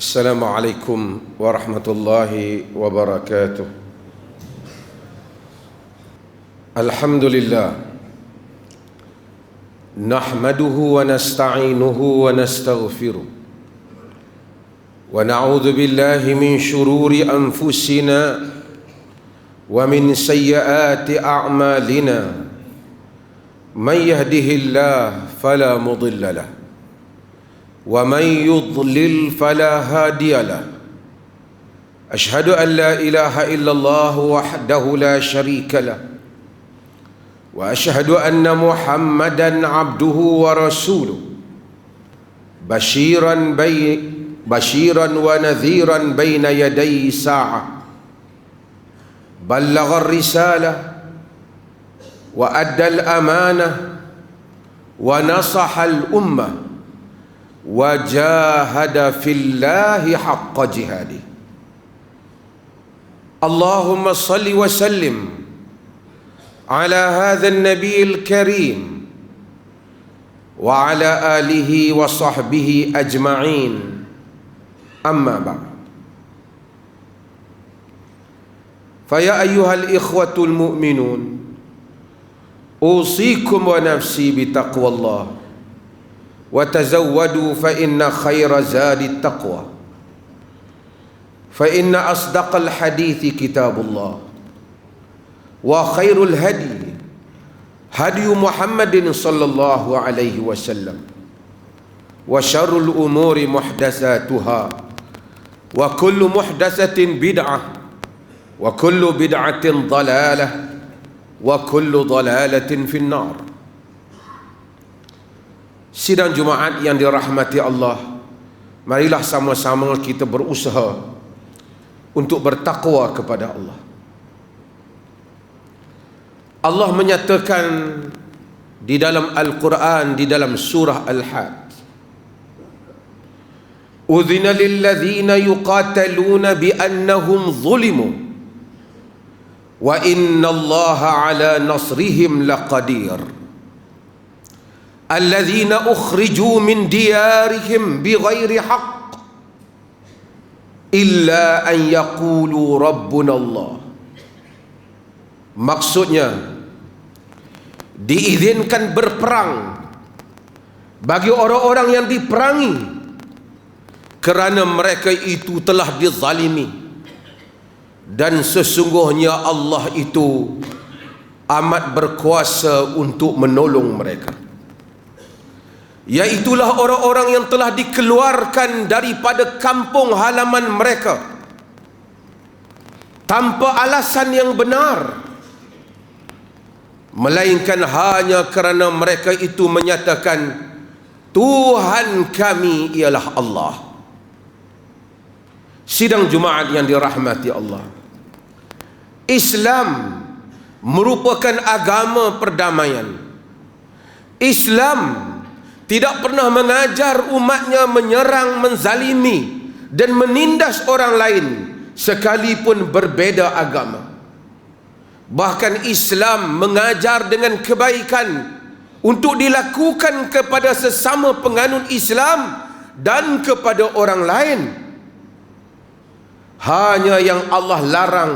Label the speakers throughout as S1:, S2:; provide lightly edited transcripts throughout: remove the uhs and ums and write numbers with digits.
S1: Assalamualaikum warahmatullahi wabarakatuh. Alhamdulillah, nahmaduhu wa nasta'inuhu wa nastaghfiruh, wa na'udzu billahi min shururi anfusina wa min sayyiati a'malina. Man yahdihillahu fala mudilla lahu wa man yudlil fala hadiya lahu. Ashhadu an la ilaha illallah wahdahu la syarika lahu wa ashhadu anna Muhammadan abduhu wa rasuluh bashiran wa nadhiran baina yaday sa'ah. Ballagha ar-risalah wa adda al-amanah wa nasaha al-ummah wa jahada fillahi haqqa jihadi. Allahumma salli wa sallim ala hadha an-nabiy al-karim wa ala alihi wa sahbihi ajma'in. Amma ba'd. Faya ayyuhal ikhwatul mu'minun, usikum wa nafsi bitaqwallah wa tazawwadu fa inna khayra zadi taqwa fa inna asdaqal hadithi kitabullah wa khairul hadi hadi Muhammadin sallallahu alaihi wasallam wa syarrul umuri muhdatsatuha wa kullu muhdatsatin bid'ah wa kullu bid'atin dhalalah wa kullu dhalalatin finnar. Sidang Jumaat yang dirahmati Allah, marilah sama-sama kita berusaha untuk bertakwa kepada Allah. Allah menyatakan di dalam Al-Quran, di dalam surah Al-Had, "Udhina lilladzina yuqataluna biannahum zulimu wa inna Allaha ala nasrihim laqadir. Alladzina ukhriju min diyarihim bighairi haqq illa an yaqulu rabbuna Allah." Maksudnya, diizinkan berperang bagi orang-orang yang diperangi kerana mereka itu telah dizalimi, dan sesungguhnya Allah itu amat berkuasa untuk menolong mereka. Iaitulah orang-orang yang telah dikeluarkan daripada kampung halaman mereka tanpa alasan yang benar, melainkan hanya kerana mereka itu menyatakan Tuhan kami ialah Allah. Sidang Jumaat yang dirahmati Allah, Islam merupakan agama perdamaian. Islam tidak pernah mengajar umatnya menyerang, menzalimi dan menindas orang lain sekalipun berbeza agama. Bahkan Islam mengajar dengan kebaikan untuk dilakukan kepada sesama penganut Islam dan kepada orang lain. Hanya yang Allah larang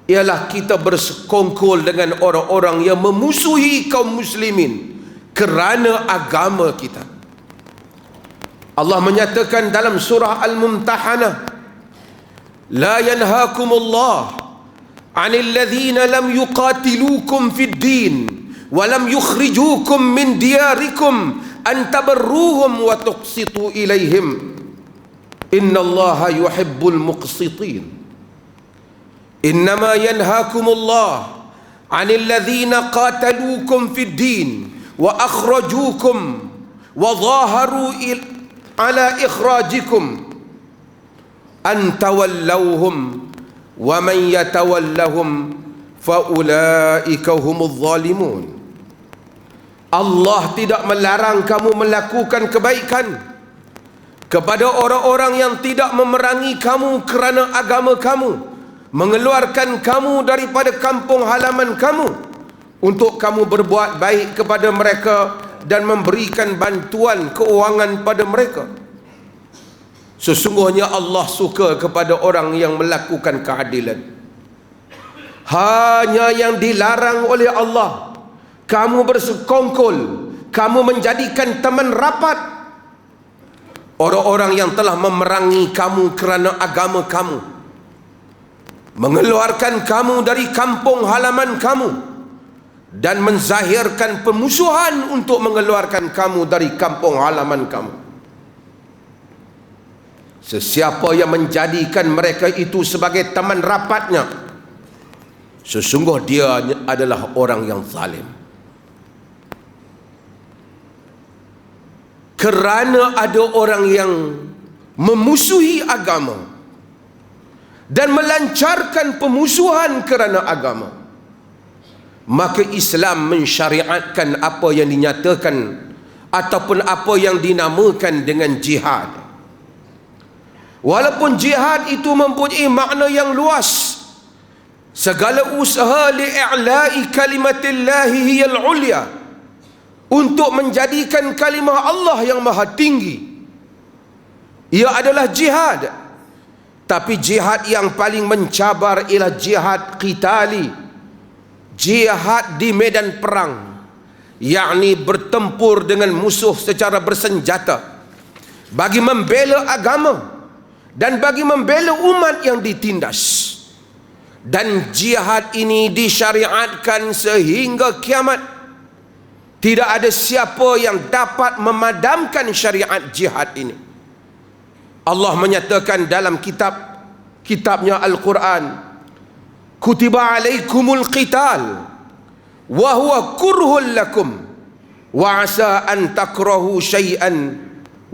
S1: ialah kita bersekongkol dengan orang-orang yang memusuhi kaum muslimin kerana agama kita. Allah menyatakan dalam surah Al-Mumtahanah, "La yanhaakumullah 'anil ladzina lam yuqatilukum fid din wa lam yukhrijukum min diyarikum an tabarruhum wa tuqsitu ilaihim. Innallaha yuhibbul muqsitin. Innama yanhaakumullah 'anil ladzina qataluukum fid din wa akhrajukum wa dhaharu ala ikhrajikum an tawallawhum wa man yatawallahum fa ulaika humudz zalimun." Allah tidak melarang kamu melakukan kebaikan kepada orang-orang yang tidak memerangi kamu kerana agama kamu, mengeluarkan kamu daripada kampung halaman kamu, untuk kamu berbuat baik kepada mereka dan memberikan bantuan keuangan pada mereka. Sesungguhnya Allah suka kepada orang yang melakukan keadilan. Hanya yang dilarang oleh Allah, kamu bersekongkol, kamu menjadikan teman rapat orang-orang yang telah memerangi kamu kerana agama kamu, mengeluarkan kamu dari kampung halaman kamu, dan menzahirkan pemusuhan untuk mengeluarkan kamu dari kampung halaman kamu. Sesiapa yang menjadikan mereka itu sebagai teman rapatnya, sesungguh dia adalah orang yang zalim. Kerana ada orang yang memusuhi agama dan melancarkan pemusuhan kerana agama, maka Islam mensyariatkan apa yang dinyatakan ataupun apa yang dinamakan dengan jihad. Walaupun jihad itu mempunyai makna yang luas, segala usaha li'i'la'i kalimatillahi hiyal ulya, untuk menjadikan kalimah Allah yang maha tinggi, ia adalah jihad. Tapi jihad yang paling mencabar ialah jihad qitali, jihad di medan perang, yakni bertempur dengan musuh secara bersenjata bagi membela agama dan bagi membela umat yang ditindas. Dan jihad ini disyariatkan sehingga kiamat. Tidak ada siapa yang dapat memadamkan syariat jihad ini. Allah menyatakan dalam kitabnya Al-Quran, kutiba alaikumul qital wa huwa kurhul lakum wa asa an takrahu syai'an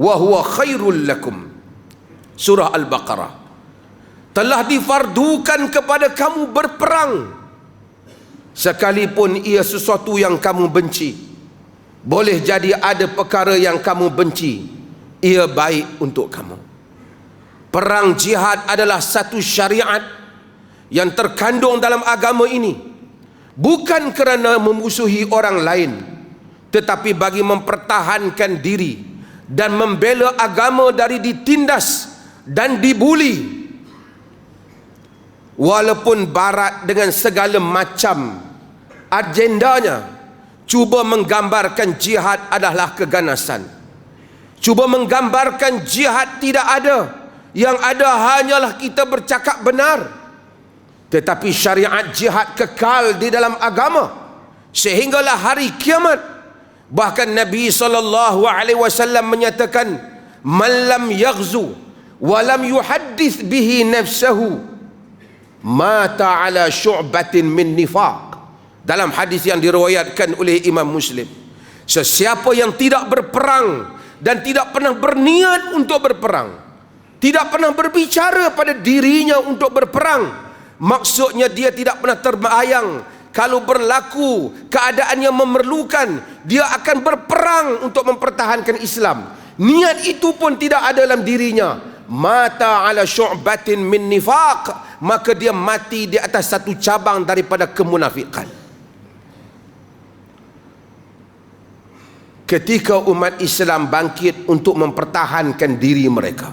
S1: wa huwa khairul lakum. Surah Al-Baqarah. Telah difardukan kepada kamu berperang, sekalipun ia sesuatu yang kamu benci. Boleh jadi ada perkara yang kamu benci, ia baik untuk kamu. Perang jihad adalah satu syariat yang terkandung dalam agama ini, bukan kerana memusuhi orang lain, tetapi bagi mempertahankan diri dan membela agama dari ditindas dan dibuli. Walaupun Barat dengan segala macam agendanya cuba menggambarkan jihad adalah keganasan, cuba menggambarkan jihad tidak ada, yang ada hanyalah kita bercakap benar, tetapi syariat jihad kekal di dalam agama sehinggalah hari kiamat. Bahkan Nabi SAW menyatakan, man lam yaghzu wa lam yuhaddith bihi nafsahu mata ala syu'batin min nifaq. Dalam hadis yang diriwayatkan oleh Imam Muslim, sesiapa yang tidak berperang dan tidak pernah berniat untuk berperang, tidak pernah berbicara pada dirinya untuk berperang, maksudnya dia tidak pernah terbayang kalau berlaku keadaan yang memerlukan, dia akan berperang untuk mempertahankan Islam, niat itu pun tidak ada dalam dirinya, mata ala syu'batin min nifaq, maka dia mati di atas satu cabang daripada kemunafikan. Ketika umat Islam bangkit untuk mempertahankan diri mereka,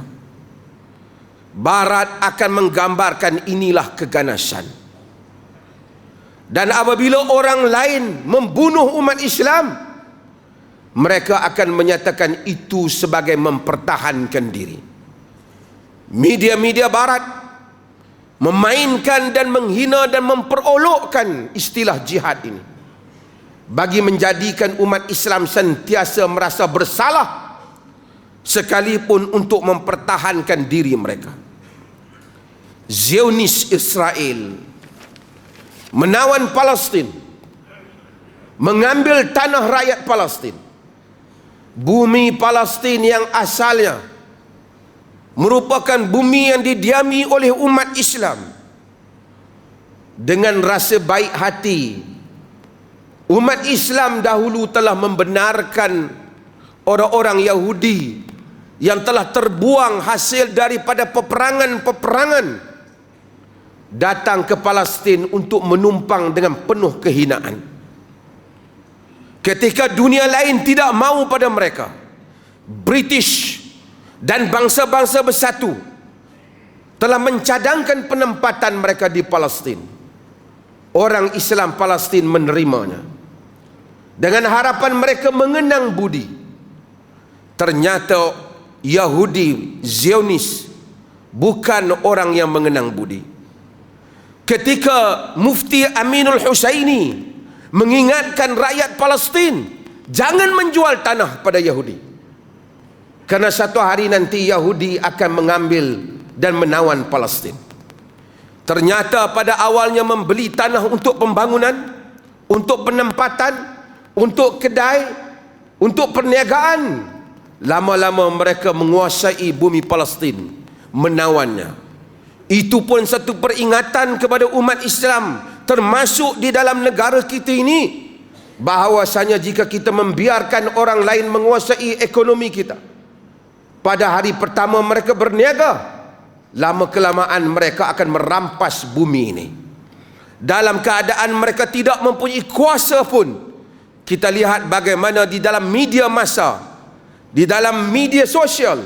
S1: Barat akan menggambarkan inilah keganasan. Dan apabila orang lain membunuh umat Islam, mereka akan menyatakan itu sebagai mempertahankan diri. Media-media Barat memainkan dan menghina dan memperolokkan istilah jihad ini, bagi menjadikan umat Islam sentiasa merasa bersalah sekalipun untuk mempertahankan diri mereka. Zionis Israel menawan Palestin, mengambil tanah rakyat Palestin, bumi Palestin yang asalnya merupakan bumi yang didiami oleh umat Islam. Dengan rasa baik hati, umat Islam dahulu telah membenarkan orang-orang Yahudi yang telah terbuang hasil daripada peperangan-peperangan datang ke Palestin untuk menumpang dengan penuh kehinaan. Ketika dunia lain tidak mahu pada mereka, British dan bangsa-bangsa bersatu telah mencadangkan penempatan mereka di Palestin. Orang Islam Palestin menerimanya dengan harapan mereka mengenang budi. Ternyata Yahudi Zionis bukan orang yang mengenang budi. Ketika Mufti Aminul Husaini mengingatkan rakyat Palestin, jangan menjual tanah pada Yahudi, karena satu hari nanti Yahudi akan mengambil dan menawan Palestin. Ternyata pada awalnya membeli tanah untuk pembangunan, untuk penempatan, untuk kedai, untuk perniagaan. Lama-lama mereka menguasai bumi Palestin, menawannya. Itu pun satu peringatan kepada umat Islam, termasuk di dalam negara kita ini, bahawasanya jika kita membiarkan orang lain menguasai ekonomi kita, pada hari pertama mereka berniaga, lama kelamaan mereka akan merampas bumi ini. Dalam keadaan mereka tidak mempunyai kuasa pun, kita lihat bagaimana di dalam media massa, di dalam media sosial,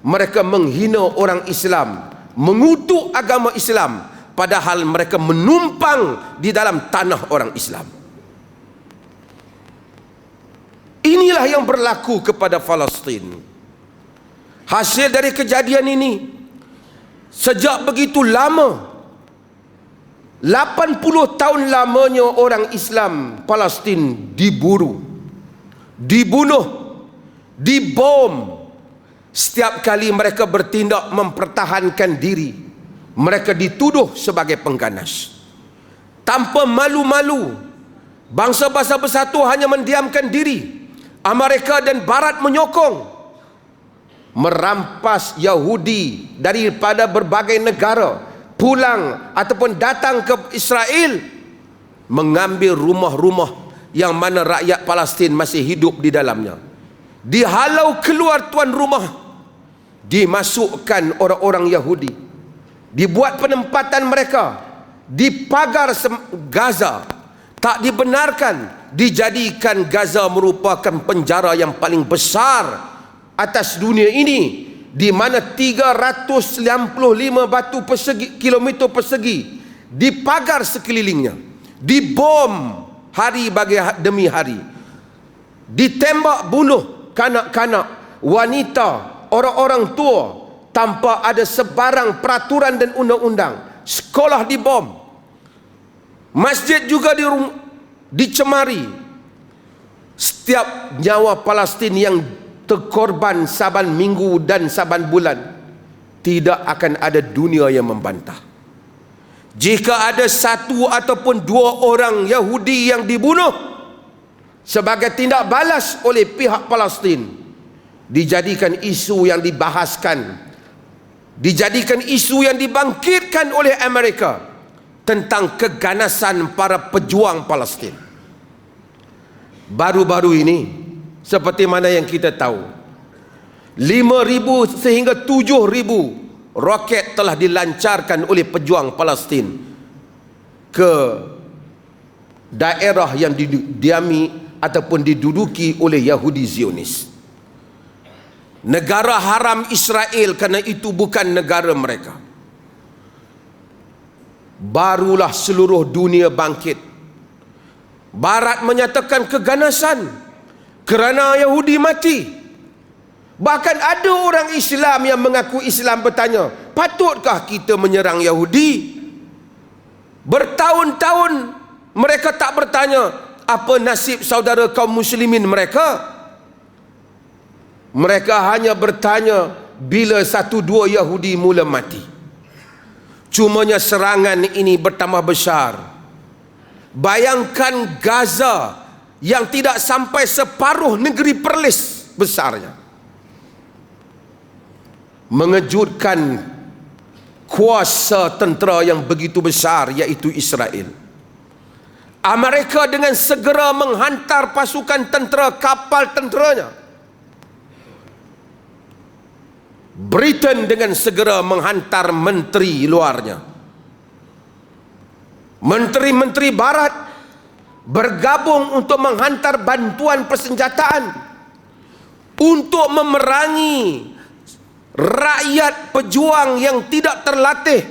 S1: mereka menghina orang Islam, mengutuk agama Islam, padahal mereka menumpang di dalam tanah orang Islam. Inilah yang berlaku kepada Palestin. Hasil dari kejadian ini, sejak begitu lama, 80 tahun lamanya orang Islam Palestin diburu, dibunuh, dibom. Setiap kali mereka bertindak mempertahankan diri, mereka dituduh sebagai pengganas. Tanpa malu-malu, bangsa-bangsa bersatu hanya mendiamkan diri. Amerika dan Barat menyokong, merampas Yahudi daripada berbagai negara, pulang ataupun datang ke Israel, mengambil rumah-rumah yang mana rakyat Palestin masih hidup di dalamnya. Dihalau keluar tuan rumah, dimasukkan orang-orang Yahudi, dibuat penempatan mereka di pagar Gaza. Tak dibenarkan, dijadikan Gaza merupakan penjara yang paling besar atas dunia ini, di mana 395 batu persegi, kilometer persegi dipagar sekelilingnya, dibom hari demi hari, ditembak bunuh kanak-kanak, wanita, orang-orang tua, tanpa ada sebarang peraturan dan undang-undang. Sekolah dibom, masjid juga dicemari. Setiap nyawa Palestin yang terkorban saban minggu dan saban bulan, tidak akan ada dunia yang membantah. Jika ada satu ataupun dua orang Yahudi yang dibunuh sebagai tindak balas oleh pihak Palestin, dijadikan isu yang dibahaskan, dijadikan isu yang dibangkitkan oleh Amerika tentang keganasan para pejuang Palestin. Baru-baru ini, seperti mana yang kita tahu, 5,000 sehingga 7,000 roket telah dilancarkan oleh pejuang Palestin ke daerah yang didiami ataupun diduduki oleh Yahudi Zionis. Negara haram Israel, kerana itu bukan negara mereka. Barulah seluruh dunia bangkit. Barat menyatakan keganasan kerana Yahudi mati. Bahkan ada orang Islam yang mengaku Islam bertanya, patutkah kita menyerang Yahudi? Bertahun-tahun mereka tak bertanya apa nasib saudara kaum muslimin mereka. Mereka hanya bertanya bila satu dua Yahudi mula mati. Cumanya serangan ini bertambah besar. Bayangkan Gaza yang tidak sampai separuh negeri Perlis besarnya. Mengejutkan kuasa tentera yang begitu besar, iaitu Israel. Amerika dengan segera menghantar pasukan tentera, kapal tenteranya. Britain dengan segera menghantar menteri luarnya. Menteri-menteri barat bergabung untuk menghantar bantuan persenjataan untuk memerangi rakyat pejuang yang tidak terlatih,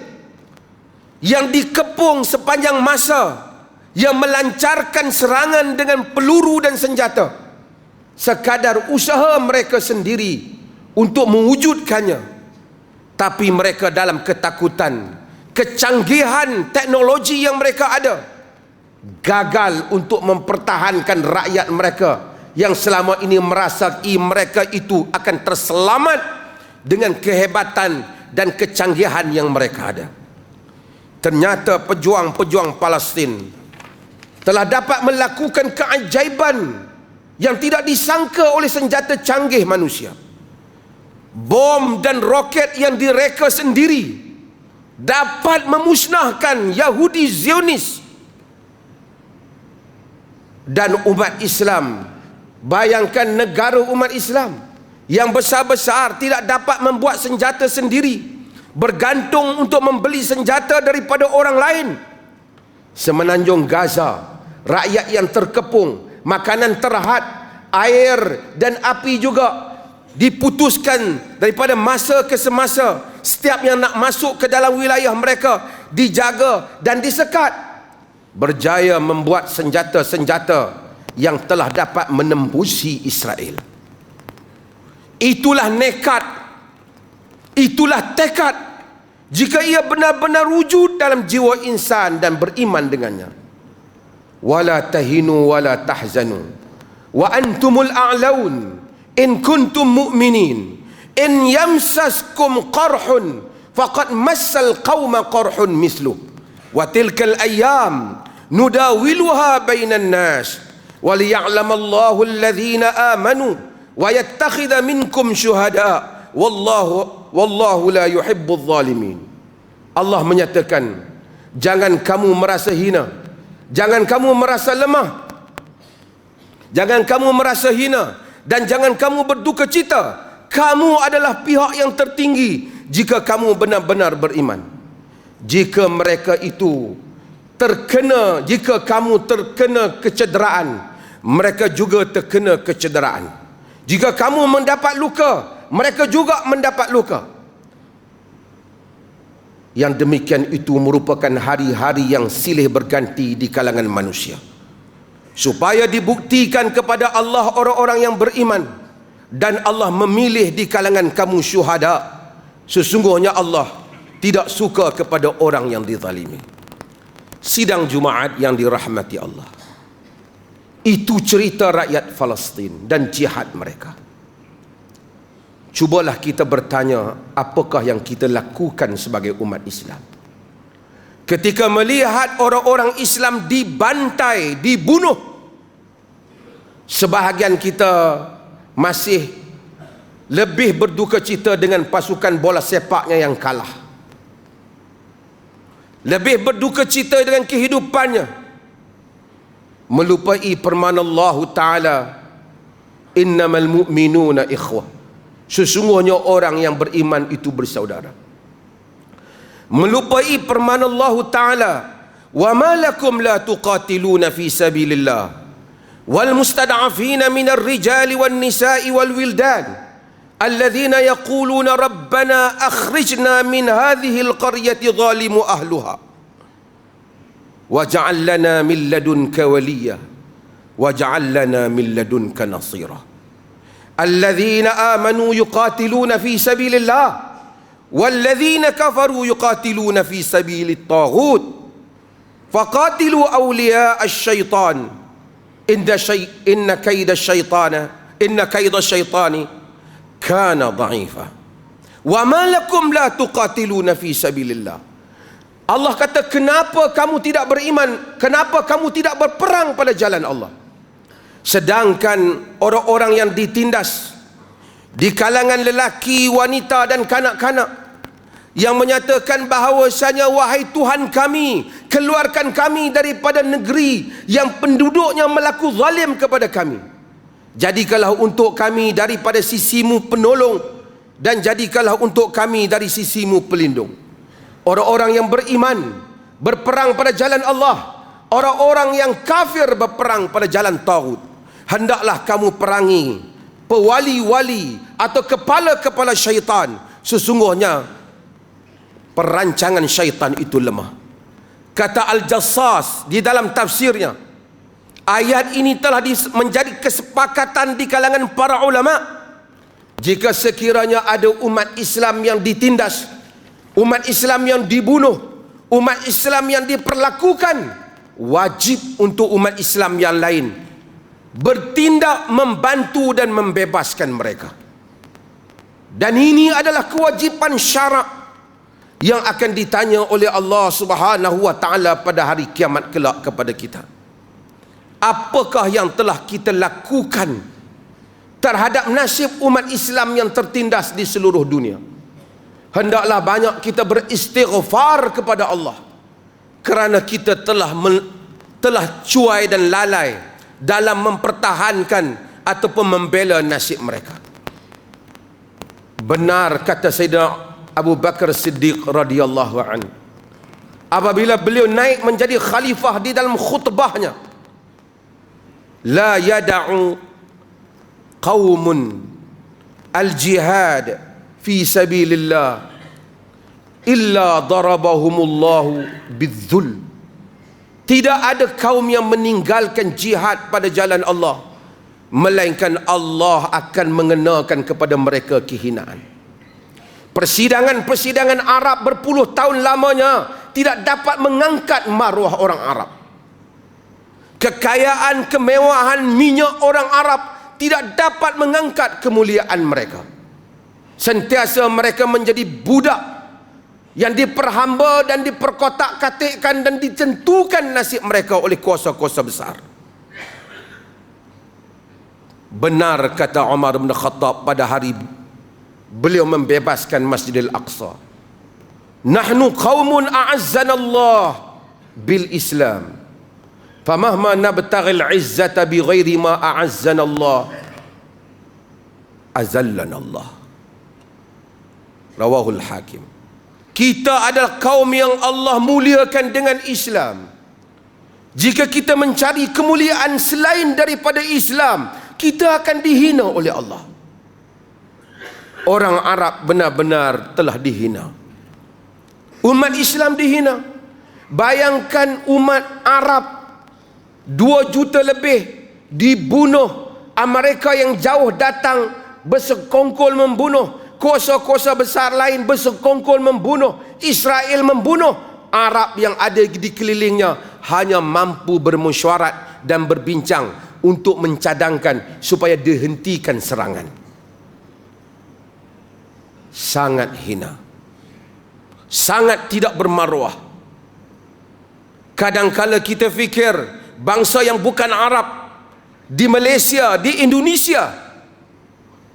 S1: yang dikepung sepanjang masa, yang melancarkan serangan dengan peluru dan senjata, sekadar usaha mereka sendiri untuk mewujudkannya. Tapi mereka dalam ketakutan, kecanggihan teknologi yang mereka ada, gagal untuk mempertahankan rakyat mereka yang selama ini merasai mereka itu akan terselamat dengan kehebatan dan kecanggihan yang mereka ada. Ternyata pejuang-pejuang Palestin telah dapat melakukan keajaiban yang tidak disangka oleh senjata canggih manusia. Bom dan roket yang direka sendiri dapat memusnahkan Yahudi Zionis dan umat Islam. Bayangkan negara umat Islam yang besar-besar tidak dapat membuat senjata sendiri, bergantung untuk membeli senjata daripada orang lain. Semenanjung Gaza, rakyat yang terkepung, makanan terhad, air dan api juga diputuskan daripada masa ke semasa. Setiap yang nak masuk ke dalam wilayah mereka dijaga dan disekat. Berjaya membuat senjata-senjata yang telah dapat menembusi Israel. Itulah nekat, itulah tekad jika ia benar-benar wujud dalam jiwa insan dan beriman dengannya. Wala tahinu wala tahzanu wa antumul a'laun in kuntum mu'minin in yamsaskum qarhun faqad massal qauma qarhun misluh wa tilkal ayyam nudawiluha bainan nas waliya'lamallahu alladhina amanu wa yattakhidha minkum syuhada wallahu la yuhibbudz zalimin. Allah menyatakan, jangan kamu merasa hina, jangan kamu merasa lemah, jangan kamu merasa hina, dan jangan kamu berduka cita. Kamu adalah pihak yang tertinggi jika kamu benar-benar beriman. Jika mereka itu terkena, jika kamu terkena kecederaan, mereka juga terkena kecederaan. Jika kamu mendapat luka, mereka juga mendapat luka. Yang demikian itu merupakan hari-hari yang silih berganti di kalangan manusia, supaya dibuktikan kepada Allah orang-orang yang beriman, dan Allah memilih di kalangan kamu syuhada. Sesungguhnya Allah tidak suka kepada orang yang dizalimi. Sidang Jumaat yang dirahmati Allah, itu cerita rakyat Palestin dan jihad mereka. Cubalah kita bertanya, apakah yang kita lakukan sebagai umat Islam ketika melihat orang-orang Islam dibantai, dibunuh? Sebahagian kita masih lebih berduka cita dengan pasukan bola sepaknya yang kalah, lebih berduka cita dengan kehidupannya, melupai firman Allah Ta'ala, innamal mu'minuna ikhwah, sesungguhnya orang yang beriman itu bersaudara. Melupai firman Allah Ta'ala, wa ma lakum la tuqatiluna fi sabilillah wal mustad'afina minar rijali wan nisa'i wal wildan alladhina yaquluna rabbana akhrijna min hadhihi alqaryati zalimu ahluha waj'al lana min ladunka waliyya waj'al lana min ladunka nasira. Alladhina amanu yuqatiluna fi sabilillah walladhina kafaru yuqatiluna fi sabilit taghut faqatilu awliya asy-syaitan inna kayda asy-syaitani kana dha'ifa wa ma lakum la tuqatiluna fi sabilillah. Allah kata, kenapa kamu tidak beriman, kenapa kamu tidak berperang pada jalan Allah? Sedangkan orang-orang yang ditindas di kalangan lelaki, wanita dan kanak-kanak yang menyatakan bahawasanya, wahai Tuhan kami, keluarkan kami daripada negeri yang penduduknya melaku zalim kepada kami, jadikanlah untuk kami daripada sisimu penolong, dan jadikanlah untuk kami dari sisimu pelindung. Orang-orang yang beriman berperang pada jalan Allah, orang-orang yang kafir berperang pada jalan taghut. Hendaklah kamu perangi pewali-wali atau kepala-kepala syaitan, sesungguhnya perancangan syaitan itu lemah. Kata Al-Jassas di dalam tafsirnya, ayat ini telah menjadi kesepakatan di kalangan para ulama. Jika sekiranya ada umat Islam yang ditindas, umat Islam yang dibunuh, umat Islam yang diperlakukan, wajib untuk umat Islam yang lain bertindak membantu dan membebaskan mereka. Dan ini adalah kewajipan syarak yang akan ditanya oleh Allah Subhanahu wa taala pada hari kiamat kelak kepada kita. Apakah yang telah kita lakukan terhadap nasib umat Islam yang tertindas di seluruh dunia? Hendaklah banyak kita beristighfar kepada Allah, kerana kita telah cuai dan lalai dalam mempertahankan ataupun membela nasib mereka. Benar kata Sayyidina Abu Bakar Siddiq radhiyallahu anhu, apabila beliau naik menjadi khalifah, di dalam khutbahnya, la yada'u qaumun al-jihad fi sabilillah illa darabahumullahu bidzul. Tidak ada kaum yang meninggalkan jihad pada jalan Allah, melainkan Allah akan mengenakan kepada mereka kehinaan. Persidangan-persidangan Arab berpuluh tahun lamanya tidak dapat mengangkat maruah orang Arab. Kekayaan, kemewahan, minyak orang Arab tidak dapat mengangkat kemuliaan mereka. Sentiasa mereka menjadi budak yang diperhamba dan diperkotak-katikkan dan ditentukan nasib mereka oleh kuasa-kuasa besar. Benar kata Umar bin Khattab pada hari beliau membebaskan Masjidil Aqsa, nahnu qaumun a'azzanallah bil Islam, famahma nabtaghil izzata bighairi ma a'azzanallah azallanallah. Rawahul Hakim. Kita adalah kaum yang Allah muliakan dengan Islam. Jika kita mencari kemuliaan selain daripada Islam, kita akan dihina oleh Allah. Orang Arab benar-benar telah dihina. Umat Islam dihina. Bayangkan umat Arab 2 juta lebih dibunuh. Amerika yang jauh datang bersekongkol membunuh. Kuasa-kuasa besar lain bersekongkol membunuh. Israel membunuh. Arab yang ada di kelilingnya hanya mampu bermesyuarat dan berbincang untuk mencadangkan supaya dihentikan serangan. Sangat hina, sangat tidak bermaruah. Kadang-kala kita fikir bangsa yang bukan Arab di Malaysia, di Indonesia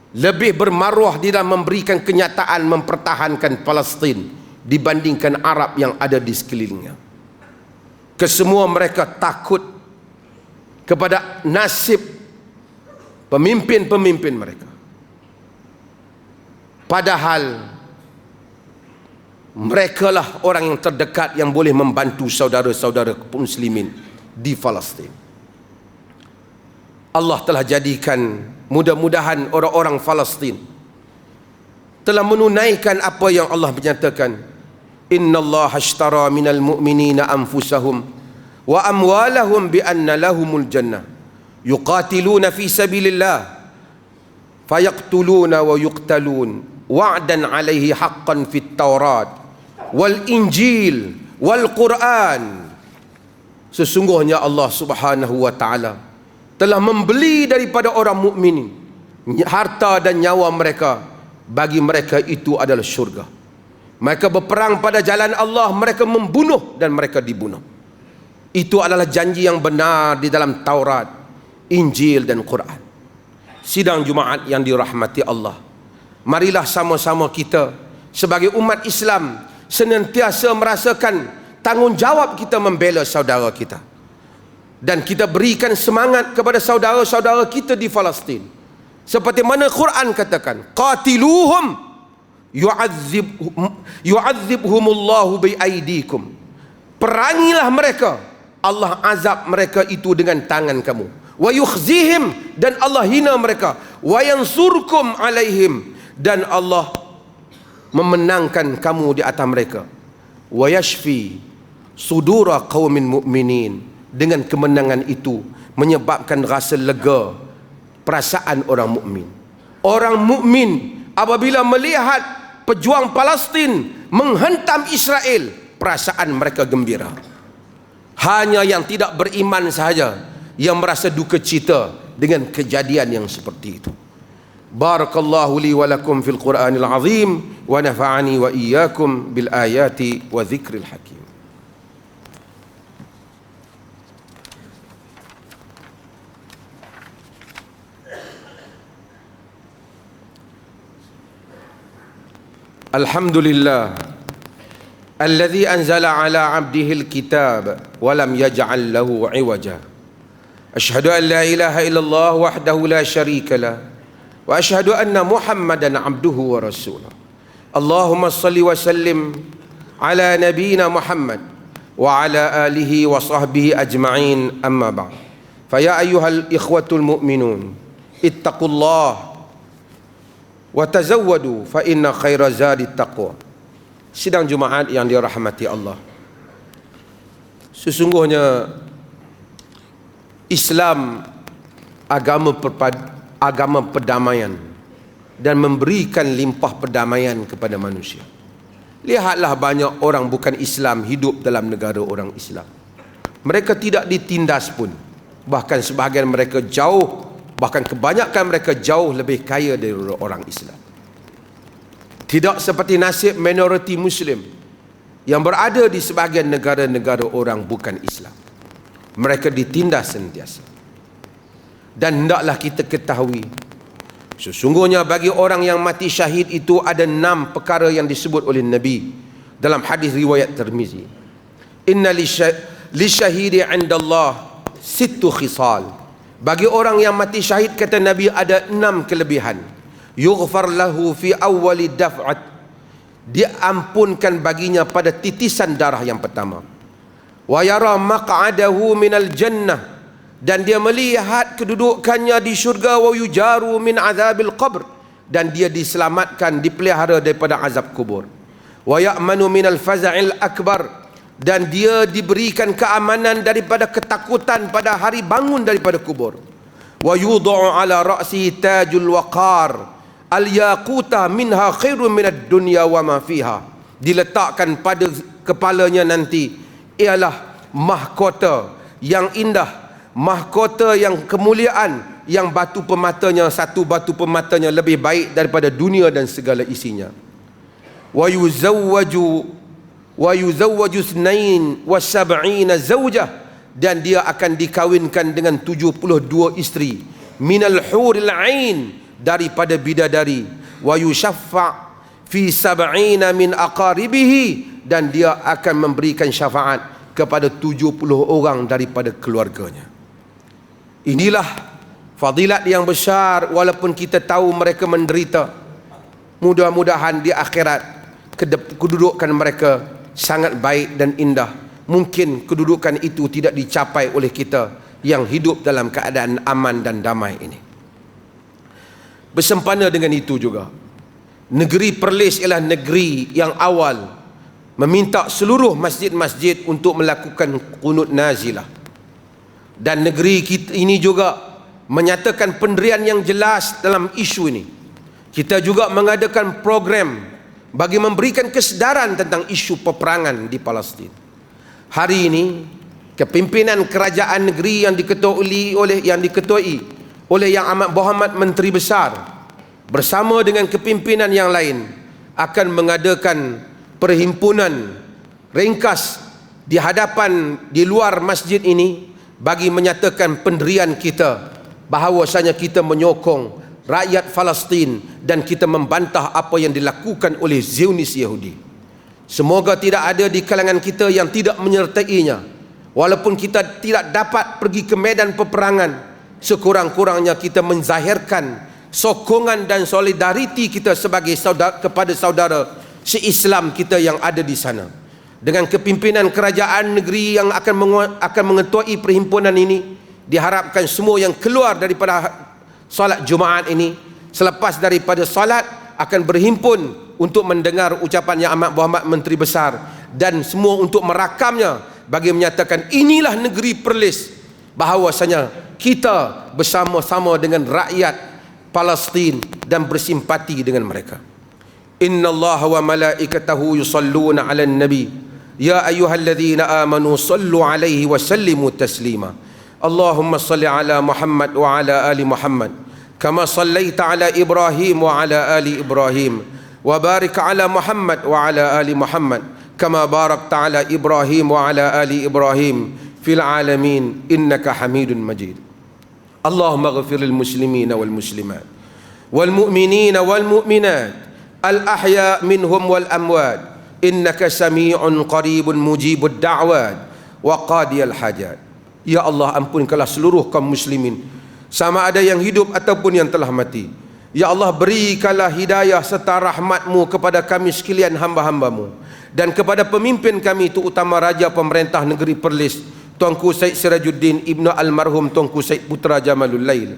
S1: lebih bermaruah di dalam memberikan kenyataan mempertahankan Palestin dibandingkan Arab yang ada di sekelilingnya. Kesemua mereka takut kepada nasib pemimpin-pemimpin mereka. Padahal merekalah orang yang terdekat yang boleh membantu saudara-saudara muslimin di Palestin. Allah telah jadikan, mudah-mudahan orang-orang Palestin telah menunaikan apa yang Allah menyatakan, innallaha ashtara minal mu'minina anfusahum wa amwalahum bi anna lahumul jannah yuqatiluna fi sabilillah fayaqtuluna wa yuqtalun wa'dan alaihi haqqan fit Taurat wal Injil wal Quran. Sesungguhnya Allah Subhanahu wa taala telah membeli daripada orang mukminin harta dan nyawa mereka, bagi mereka itu adalah syurga. Mereka berperang pada jalan Allah, mereka membunuh dan mereka dibunuh. Itu adalah janji yang benar di dalam Taurat, Injil dan Quran. Sidang Jumaat yang dirahmati Allah, marilah sama-sama kita sebagai umat Islam senantiasa merasakan tanggungjawab kita membela saudara kita, dan kita berikan semangat kepada saudara-saudara kita di Palestin. Seperti mana Quran katakan, qatiluhum yu'adzibhumullahu biaidikum. Perangilah mereka, Allah azab mereka itu dengan tangan kamu. Wa yukhzihim, dan Allah hina mereka. Wa yansurkum alaihim, dan Allah memenangkan kamu di atas mereka. Wa yashfi sudura qaumin mu'minin. Dengan kemenangan itu menyebabkan rasa lega perasaan orang mukmin. Orang mukmin apabila melihat pejuang Palestin menghentam Israel, perasaan mereka gembira. Hanya yang tidak beriman sahaja yang merasa duka cita dengan kejadian yang seperti itu. Barakallahu li wa lakum fil Qur'anil azim wa nafa'ani wa iyyakum bil ayati wa dzikril hakim. Alhamdulillah alladzi anzala ala 'abdihi al-kitab wa lam yaj'al lahu 'iwaja. Asyhadu an la ilaha illallah wahdahu la syarika lah wa asyhadu anna Muhammadan 'abduhu wa rasuluh. Allahumma shalli wa sallim ala nabiyyina Muhammad wa ala alihi wa sahbihi ajma'in, amma ba'd. Fa ya ayyuhal ikhwatul mu'minun ittaqullaha wa tazawwadu fa inna khaira zadit taqwa. Sidang Jumaat yang dirahmati Allah, sesungguhnya Islam agama perdamaian dan memberikan limpah perdamaian kepada manusia. Lihatlah banyak orang bukan Islam hidup dalam negara orang Islam. Mereka tidak ditindas pun. Bahkan sebahagian mereka jauh, bahkan kebanyakan mereka jauh lebih kaya dari orang Islam. Tidak seperti nasib minoriti Muslim yang berada di sebahagian negara-negara orang bukan Islam. Mereka ditindas sentiasa. Dan hendaklah kita ketahui, sesungguhnya bagi orang yang mati syahid itu ada 6 perkara yang disebut oleh Nabi dalam hadis riwayat Tirmizi. Inna lisyahidi 'inda Allah 6 khisal. Bagi orang yang mati syahid, kata Nabi, ada 6 kelebihan. Yughfar lahu fi awwali daf'at. Diampunkan baginya pada titisan darah yang pertama. Wa yara maq'adahu minal jannah. Dan dia melihat kedudukannya di syurga. Wa yujaru min azabil qabr. Dan dia diselamatkan, dipelihara daripada azab kubur. Wa ya'manu minal faza'il akbar. Dan dia diberikan keamanan daripada ketakutan pada hari bangun daripada kubur. Wa yudha'u ala ra'sihi tajul waqar al-yaquta minha khairun minad dunya wa ma fiha. Diletakkan pada kepalanya nanti ialah mahkota yang indah, mahkota yang kemuliaan, yang batu permatanya, satu batu permatanya lebih baik daripada dunia dan segala isinya. Wa yuzawwaju snain wa sab'ina zawjah. Dan dia akan dikawinkan dengan 72 isteri. Minal huril ain, daripada bidadari. Wa yushaffa' fi sab'ina min aqaribihi. Dan dia akan memberikan syafaat kepada 70 orang daripada keluarganya. Inilah fadilat yang besar, walaupun kita tahu mereka menderita. Mudah-mudahan di akhirat kedudukan mereka sangat baik dan indah. Mungkin kedudukan itu tidak dicapai oleh kita yang hidup dalam keadaan aman dan damai ini. Bersempena dengan itu juga, negeri Perlis ialah negeri yang awal meminta seluruh masjid-masjid untuk melakukan qunut nazilah. Dan negeri kita ini juga menyatakan pendirian yang jelas dalam isu ini. Kita juga mengadakan program bagi memberikan kesedaran tentang isu peperangan di Palestin. Hari ini kepimpinan kerajaan negeri yang diketuai oleh Yang Amat Berhormat Menteri Besar bersama dengan kepimpinan yang lain akan mengadakan perhimpunan ringkas di hadapan di luar masjid ini bagi menyatakan pendirian kita bahawasanya kita menyokong rakyat Palestin dan kita membantah apa yang dilakukan oleh Zionis Yahudi. Semoga tidak ada di kalangan kita yang tidak menyertainya. Walaupun kita tidak dapat pergi ke medan peperangan, sekurang-kurangnya kita menzahirkan sokongan dan solidariti kita sebagai saudara kepada saudara se-Islam kita yang ada di sana. Dengan kepimpinan kerajaan negeri yang akan mengetuai perhimpunan ini, diharapkan semua yang keluar daripada solat Jumaat ini, selepas daripada solat akan berhimpun untuk mendengar ucapan Yang Amat Berhormat Menteri Besar dan semua untuk merakamnya bagi menyatakan inilah negeri Perlis, bahawasanya kita bersama-sama dengan rakyat Palestin dan bersimpati dengan mereka. Innallaha wa malaikatahu yusalluna 'alan nabi ya ayyuhalladzina amanu sallu 'alaihi wa sallimu taslima. Allahumma salli 'ala Muhammad wa 'ala ali Muhammad kama sallaita 'ala Ibrahim wa 'ala ali Ibrahim wa barik 'ala Muhammad wa 'ala ali Muhammad kama barakta 'ala Ibrahim wa 'ala ali Ibrahim fil 'alamin innaka Hamidun Majid. Allahumma ighfir lil muslimina wal muslimat wal mu'minina wal mu'minat al-ahya minhum wal amwat innaka sami'un qaribun mujibud da'wat wa qadiyal hajat. Ya Allah, ampunkanlah seluruh kaum muslimin, sama ada yang hidup ataupun yang telah mati. Ya Allah, berikanlah hidayah serta rahmat-Mu kepada kami sekalian hamba-hamba-Mu dan kepada pemimpin kami, itu utama Raja Pemerintah Negeri Perlis Tuanku Syed Sirajuddin Ibnu Almarhum Tuanku Syed Putra Jamalul Lail,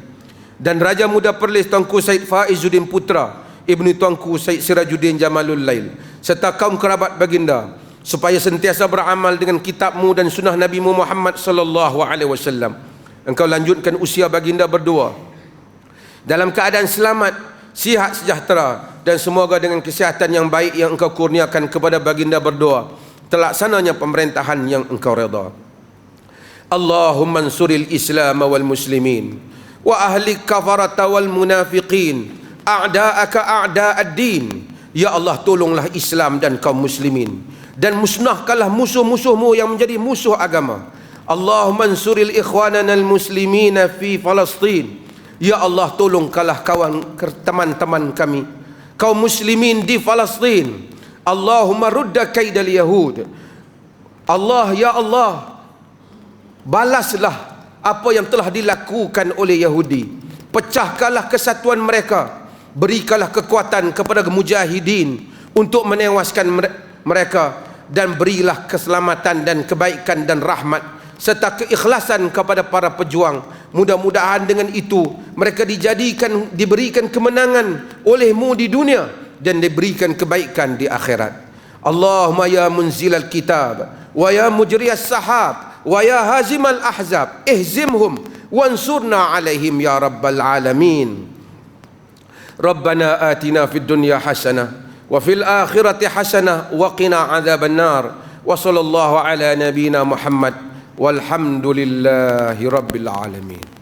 S1: dan Raja Muda Perlis Tuanku Syed Faizuddin Putra Ibnu Tuanku Syed Sirajuddin Jamalul Lail, serta kaum kerabat baginda, supaya sentiasa beramal dengan kitab-Mu dan sunnah Nabi Muhammad sallallahu alaihi wasallam. Engkau lanjutkan usia baginda berdua dalam keadaan selamat, sihat sejahtera, dan semoga dengan kesihatan yang baik yang Engkau kurniakan kepada baginda berdua, terlaksananya pemerintahan yang Engkau redha. Allahumma ansuril Islam wal muslimin wa ahlik kafarata wal munafiqin a'da'aka a'da'ad-din. Ya Allah, tolonglah Islam dan kaum muslimin, dan musnahkanlah musuh-musuh-Mu yang menjadi musuh agama. Allahumma ansuril ikhwanana al-muslimina fi Palestin. Ya Allah, tolongkanlah teman-teman kami kaum muslimin di Palestin. Allahumma rudda kaidal yahud. Allah, ya Allah, balaslah apa yang telah dilakukan oleh Yahudi. Pecahkanlah kesatuan mereka. Berikanlah kekuatan kepada mujahidin untuk menewaskan mereka, dan berilah keselamatan dan kebaikan dan rahmat serta keikhlasan kepada para pejuang. Mudah-mudahan dengan itu mereka diberikan kemenangan oleh-Mu di dunia dan diberikan kebaikan di akhirat. Allahumma ya munzilal kitab wa ya mujriyas sahab wa ya hazimal ahzab ihzimhum wansurna alaihim ya rabbal alamin. Rabbana atina fid dunya hasanah wa fil akhirati hasanah wa qina adzaban nar. Wa sallallahu ala nabiyyina Muhammad walhamdulillahi rabbil alamin.